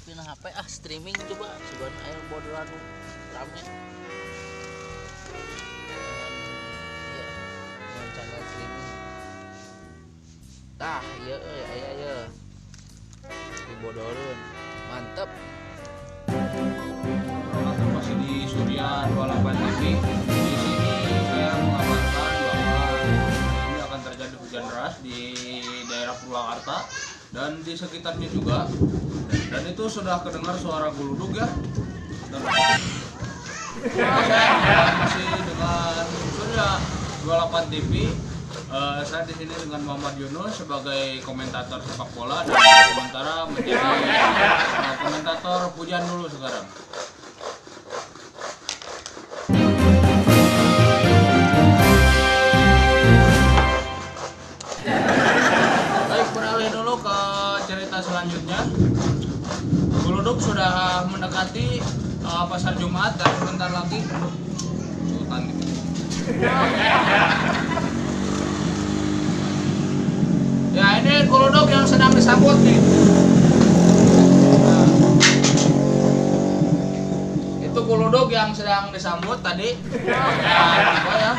pina HP streaming coba sebenarnya air bodohan rame dengan channel streaming tah iya ya dibodohin mantep. Masih di Surya 28 TV. Di sini saya mengabarkan bahwa ini akan terjadi hujan deras di daerah Purwakarta dan di sekitarnya juga. Dan itu sudah kedengar suara geluduk ya. Dan saya masih dengan Surya 28 TV. Saya di sini dengan Muhammad Yunus sebagai komentator sepak bola dan sementara menjadi komentator hujan dulu sekarang. Baik, beralih dulu ke cerita selanjutnya. Geluduk sudah mendekati pasar Jumat dan sebentar lagi Sultan gitu. Ya, ini geluduk yang sedang disambut nih. Nah, itu geluduk yang sedang disambut tadi. Ya.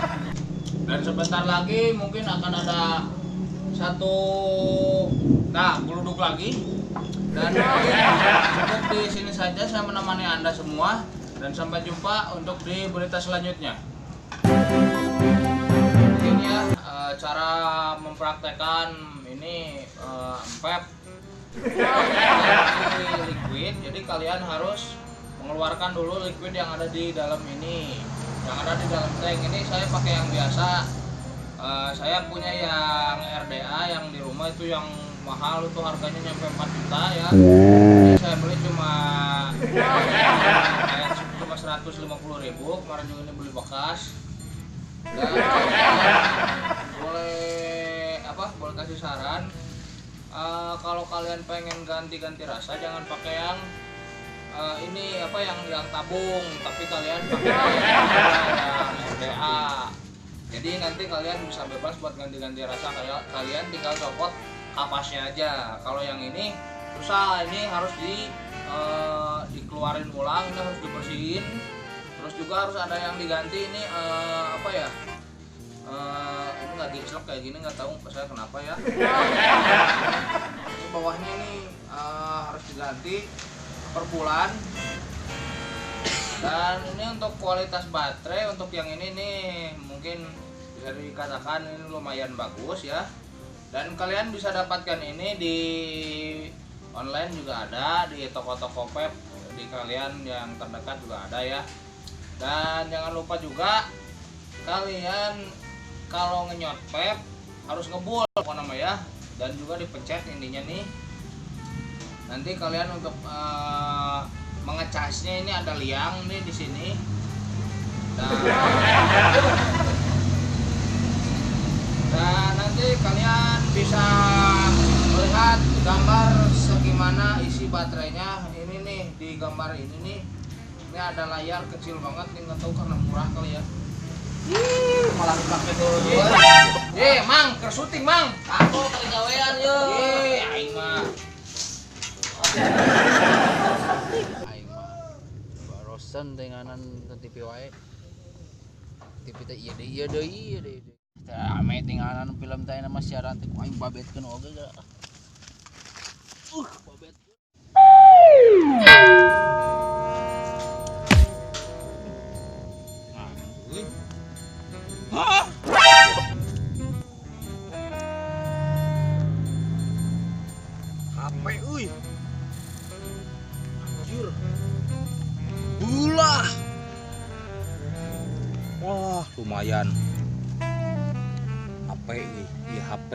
Dan sebentar lagi mungkin akan ada satu geluduk lagi. Dan untuk di sini saja saya menemani Anda semua dan sampai jumpa untuk di berita selanjutnya. Ini ya cara mempraktekkan ini empep liquid. Jadi kalian harus mengeluarkan dulu liquid yang ada di dalam ini, yang ada di dalam tank. Ini saya pakai yang biasa. Saya punya yang RDA yang di rumah itu yang mahal, itu harganya nyampe 4 juta ya. Jadi saya beli cuma 150.000. Kemarin juga ini beli bekas. Dan boleh kasih saran, kalau kalian pengen ganti rasa jangan pakai yang ini yang tabung, tapi kalian pakai yang RDA. Jadi nanti kalian bisa bebas buat ganti rasa, kayak kalian tinggal copot kapasnya aja. Kalau yang ini susah, ini harus dikeluarin ulang, ini harus dibersihin. Terus juga harus ada yang diganti ini ini nggak diislok kayak gini, nggak tahu saya kenapa ya. Ini bawahnya ini harus diganti per bulan. Dan ini untuk kualitas baterai, untuk yang ini nih mungkin bisa dikatakan ini lumayan bagus ya. Dan kalian bisa dapatkan ini di online juga ada, di toko-toko vape di kalian yang terdekat juga ada ya. Dan jangan lupa juga kalian kalau ngenyot vape harus ngebul ya, dan juga dipencet intinya nih. Nanti kalian untuk mengecasnya ini ada liang nih di sini. Dan nanti kalian bisa melihat gambar segimana isi baterainya. Ini nih di gambar ini nih. Ini ada layar kecil banget nih, nggak tahu karena murah kali ya. Malah dipakai dulu. Mang, keur syuting, Mang. Aku kali gawean yo. Aing mah. Aing mah barosan denganan ke TV wae. TV teh iya deui. Teh ame denganan film teh nama siaran teh aing babetkeun oge ga. Babet. HP euy. Anjir. Ulah. Wah, lumayan. HP euy, HP.